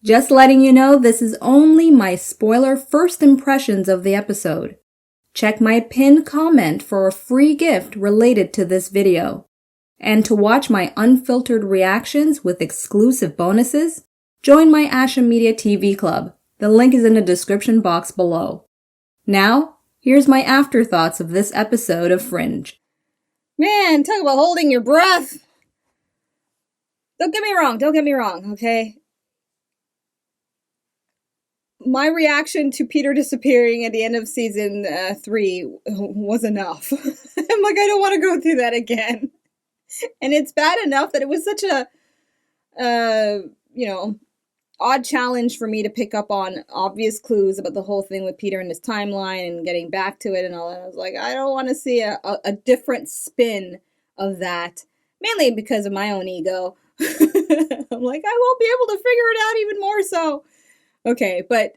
Just letting you know this is only my spoiler first impressions of the episode. Check my pinned comment for a free gift related to this video. And to watch my unfiltered reactions with exclusive bonuses, join my Asha Media TV Club. The link is in the description box below. Now, here's my afterthoughts of this episode of Fringe. Man, talk about holding your breath. Don't get me wrong, okay? My reaction to Peter disappearing at the end of season 3 was enough. I'm like, I don't want to go through that again. And it's bad enough that it was such a, odd challenge for me to pick up on obvious clues about the whole thing with Peter and his timeline and getting back to it and all that. I was like, I don't want to see a different spin of that, mainly because of my own ego. I'm like, I won't be able to figure it out even more so. Okay, but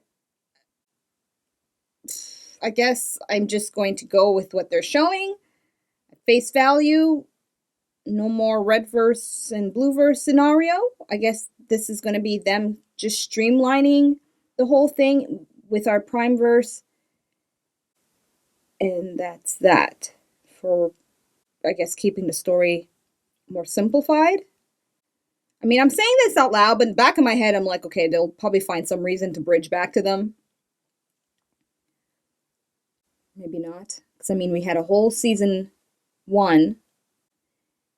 I guess I'm just going to go with what they're showing. At face value, no more red verse and blue verse scenario. I guess this is going to be them just streamlining the whole thing with our prime verse. And that's that for, I guess, keeping the story more simplified. I mean, I'm saying this out loud, but in the back of my head, I'm like, okay, they'll probably find some reason to bridge back to them. Maybe not. Because, I mean, we had a whole season 1.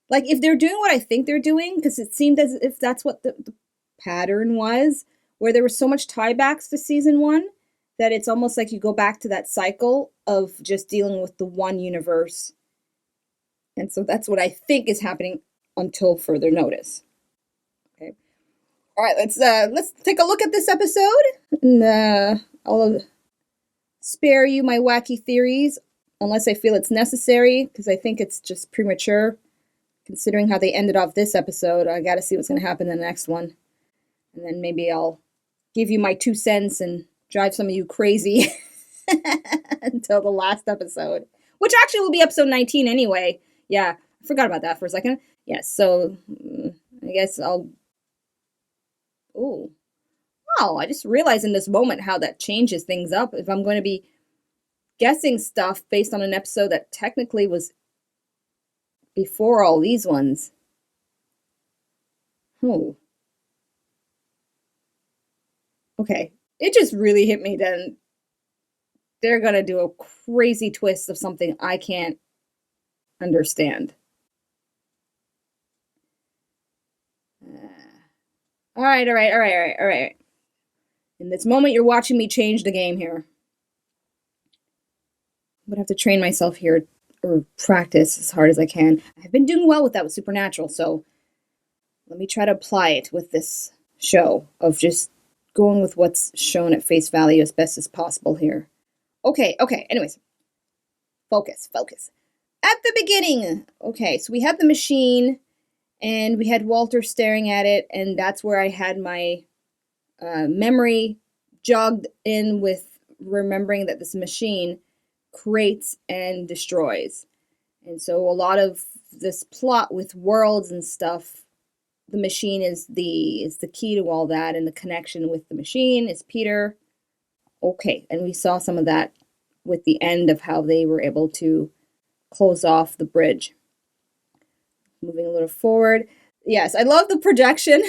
Like, if they're doing what I think they're doing, because it seemed as if that's what the pattern was, where there was so much tiebacks to season 1, that it's almost like you go back to that cycle of just dealing with the one universe. And so that's what I think is happening until further notice. Okay. All right, let's take a look at this episode. And I'll spare you my wacky theories unless I feel it's necessary, because I think it's just premature. Considering how they ended off this episode, I got to see what's going to happen in the next one. And then maybe I'll give you my 2 cents and drive some of you crazy until the last episode, which actually will be episode 19 anyway. Yeah, I forgot about that for a second. Yes, so I guess I'll... Oh, wow, I just realized in this moment how that changes things up. If I'm going to be guessing stuff based on an episode that technically was before all these ones. Oh. Okay. It just really hit me then. They're going to do a crazy twist of something I can't understand. All right. In this moment, you're watching me change the game here. I'm going to have to train myself here or practice as hard as I can. I've been doing well with that with Supernatural, so let me try to apply it with this show of just going with what's shown at face value as best as possible here. Okay, anyways. Focus. At the beginning, okay, so we had the machine, and we had Walter staring at it, and that's where I had my memory jogged in with remembering that this machine creates and destroys. And so a lot of this plot with worlds and stuff, the machine is the key to all that, and the connection with the machine is Peter. Okay, and we saw some of that with the end of how they were able to close off the bridge. Moving a little forward. Yes, I love the projection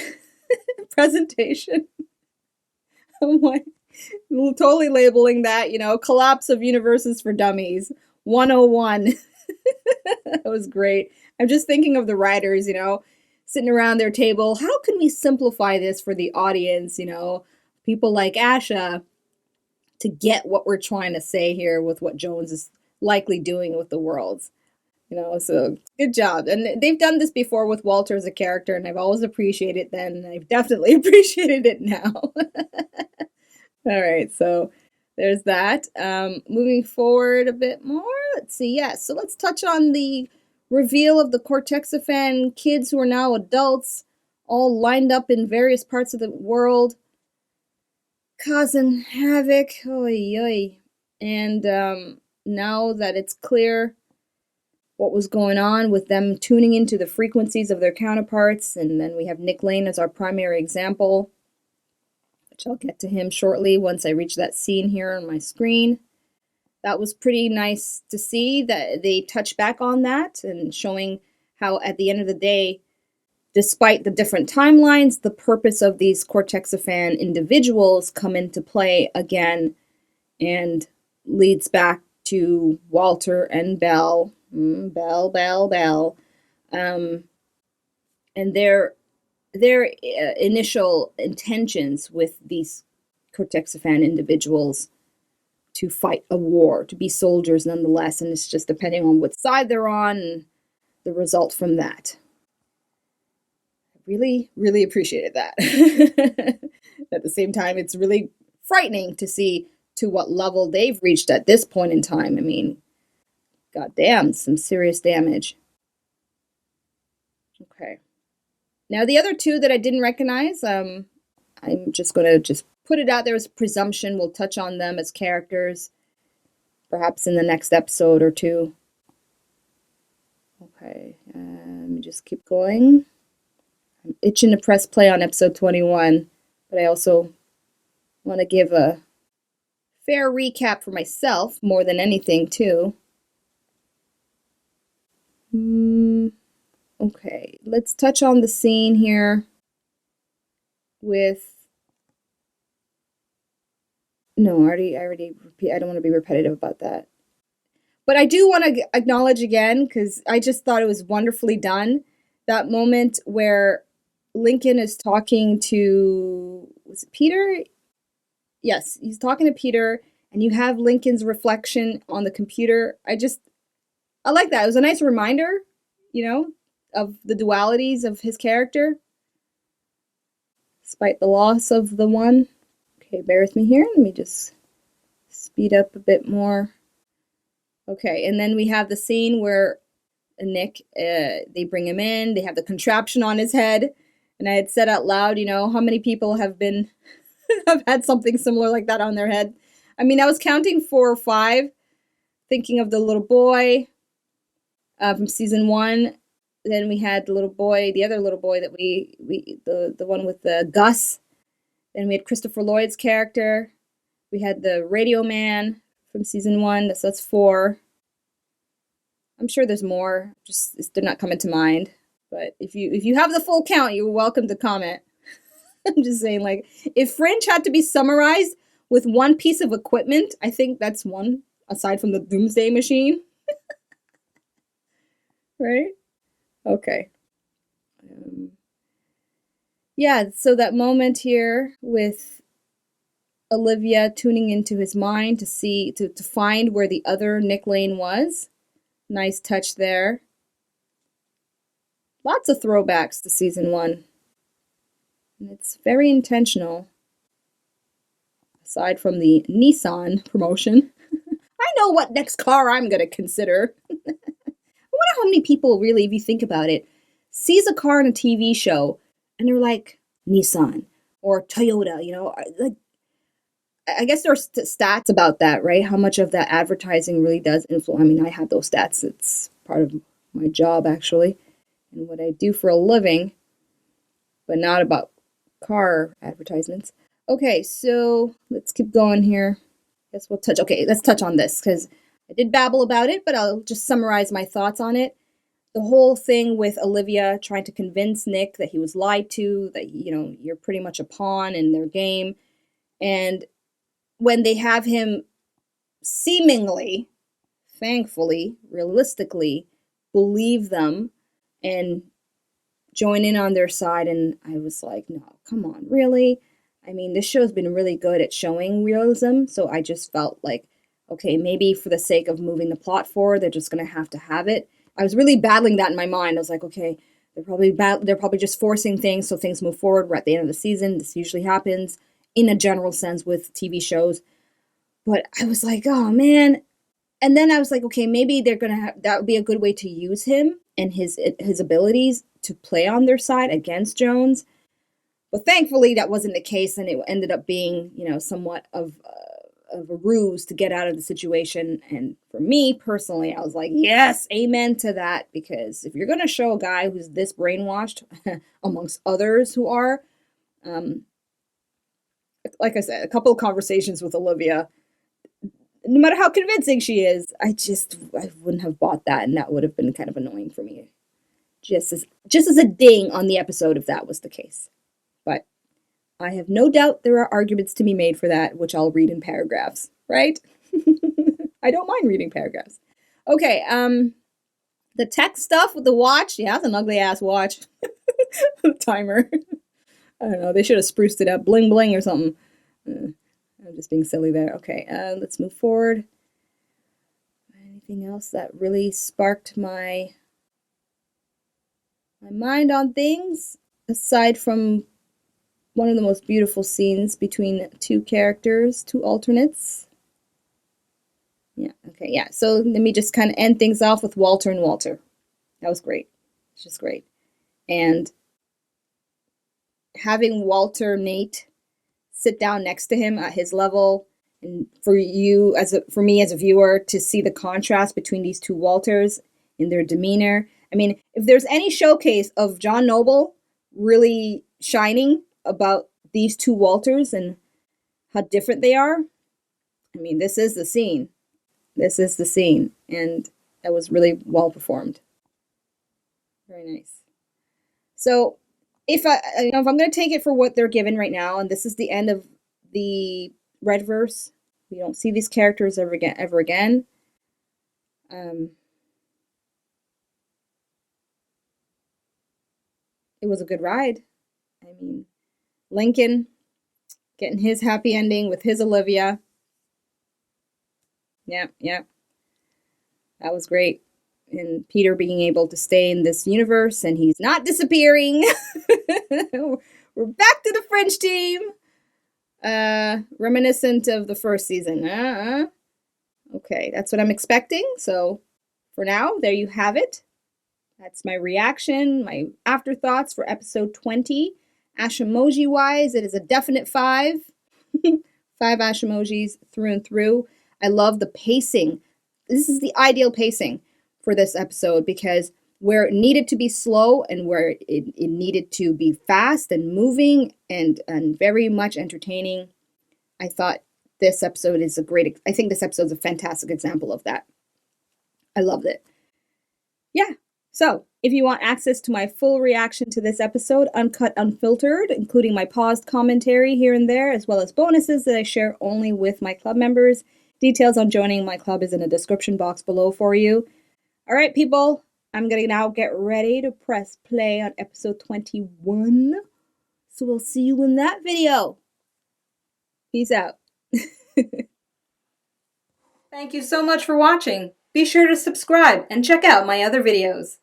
presentation. I'm like, totally labeling that, collapse of universes for dummies. 101. That was great. I'm just thinking of the writers, sitting around their table. How can we simplify this for the audience, people like Asha, to get what we're trying to say here with what Jones is likely doing with the worlds. So good job. And they've done this before with Walter as a character, and I've always appreciated it then, and I've definitely appreciated it now. All right, so there's that. Moving forward a bit more, let's see. Yes, so let's touch on the reveal of the Cortexiphan kids who are now adults, all lined up in various parts of the world, causing havoc. Oy, oy. And now that it's clear what was going on with them tuning into the frequencies of their counterparts, and then we have Nick Lane as our primary example. which I'll get to him shortly once I reach that scene here on my screen. That was pretty nice to see that they touch back on that and showing how at the end of the day, despite the different timelines, the purpose of these Cortexiphan individuals come into play again and leads back to Walter and Belle. Belle. And their initial intentions with these Cortexiphan individuals to fight a war, to be soldiers nonetheless, and it's just depending on what side they're on and the result from that. Really, really appreciated that. At the same time, it's really frightening to see to what level they've reached at this point in time. I mean, goddamn, some serious damage. Okay. Now, the other two that I didn't recognize, I'm just going to put it out there as presumption. We'll touch on them as characters, perhaps in the next episode or two. Okay, let me just keep going. I'm itching to press play on episode 21, but I also want to give a fair recap for myself more than anything, too. Okay, let's touch on the scene here with... No, I already repeat. I don't want to be repetitive about that. But I do want to acknowledge again, because I just thought it was wonderfully done, that moment where Lincoln is talking to, was it Peter? Yes, he's talking to Peter, and you have Lincoln's reflection on the computer. I like that. It was a nice reminder, of the dualities of his character, despite the loss of the one. Okay, bear with me here. Let me just speed up a bit more. Okay, and then we have the scene where Nick, they bring him in, they have the contraption on his head, and I had said out loud, how many people have had something similar like that on their head. I mean, I was counting 4 or 5, thinking of the little boy from season 1. Then we had the other little boy that the one with the Gus. Then we had Christopher Lloyd's character. We had the radio man from season 1. So that's 4. I'm sure there's more. Just they're not coming to mind. But if you have the full count, you're welcome to comment. I'm just saying, like, if Fringe had to be summarized with one piece of equipment, I think that's one, aside from the Doomsday Machine. Right? Okay. Yeah, so that moment here with Olivia tuning into his mind to find where the other Nick Lane was. Nice touch there. Lots of throwbacks to season 1. And it's very intentional. Aside from the Nissan promotion. I know what next car I'm going to consider. I wonder how many people really, if you think about it, sees a car in a TV show and they're like, Nissan or Toyota, like, I guess there are stats about that, right? How much of that advertising really does influence. I mean, I have those stats. It's part of my job, actually, and what I do for a living, but not about car advertisements. Okay, so let's keep going here. Let's touch on this, because I did babble about it, but I'll just summarize my thoughts on it. The whole thing with Olivia trying to convince Nick that he was lied to, that, you're pretty much a pawn in their game. And when they have him seemingly, thankfully, realistically, believe them and join in on their side, and I was like, no, come on, really? I mean, this show's been really good at showing realism, so I just felt like, okay, maybe for the sake of moving the plot forward, they're just going to have it. I was really battling that in my mind. I was like, okay, they're probably just forcing things so things move forward. We're at the end of the season. This usually happens in a general sense with TV shows. But I was like, oh, man. And then I was like, okay, maybe that would be a good way to use him and his abilities to play on their side against Jones. But thankfully, that wasn't the case, and it ended up being, somewhat of a ruse to get out of the situation. And for me personally, I was like, yes, amen to that, because if you're going to show a guy who's this brainwashed, amongst others who are, like I said, a couple of conversations with Olivia. No matter how convincing she is, I wouldn't have bought that, and that would have been kind of annoying for me. Just as a ding on the episode if that was the case. But I have no doubt there are arguments to be made for that, which I'll read in paragraphs, right? I don't mind reading paragraphs. Okay, the tech stuff with the watch. Yeah, it's an ugly ass watch. Timer. I don't know. They should have spruced it up. Bling bling or something. I'm just being silly there. Okay, let's move forward. Anything else that really sparked my mind on things? Aside from one of the most beautiful scenes between two characters, two alternates. Yeah, okay, yeah. So let me just kind of end things off with Walter and Walter. That was great. It's just great. And having Walter Nate sit down next to him at his level, and for me as a viewer to see the contrast between these two Walters in their demeanor. I mean, if there's any showcase of John Noble really shining about these two Walters and how different they are, I mean, this is the scene. This is the scene, and that was really well performed. Very nice. So, if I'm going to take it for what they're given right now, and this is the end of the Redverse, we don't see these characters ever again. It was a good ride. I mean, Lincoln getting his happy ending with his Olivia. Yeah. That was great. And Peter being able to stay in this universe and he's not disappearing. We're back to the Fringe team. Reminiscent of the first season. Okay, that's what I'm expecting. So for now, there you have it. That's my reaction, my afterthoughts for episode 20. Ashamoji wise, it is a definite 5. 5 Ashamojis through and through. I love the pacing. This is the ideal pacing for this episode because where it needed to be slow and where it needed to be fast and moving and very much entertaining, I thought this episode is I think this episode is a fantastic example of that. I loved it. Yeah. So, if you want access to my full reaction to this episode, uncut, unfiltered, including my paused commentary here and there, as well as bonuses that I share only with my club members, details on joining my club is in the description box below for you. All right, people, I'm going to now get ready to press play on episode 21. So we'll see you in that video. Peace out. Thank you so much for watching. Be sure to subscribe and check out my other videos.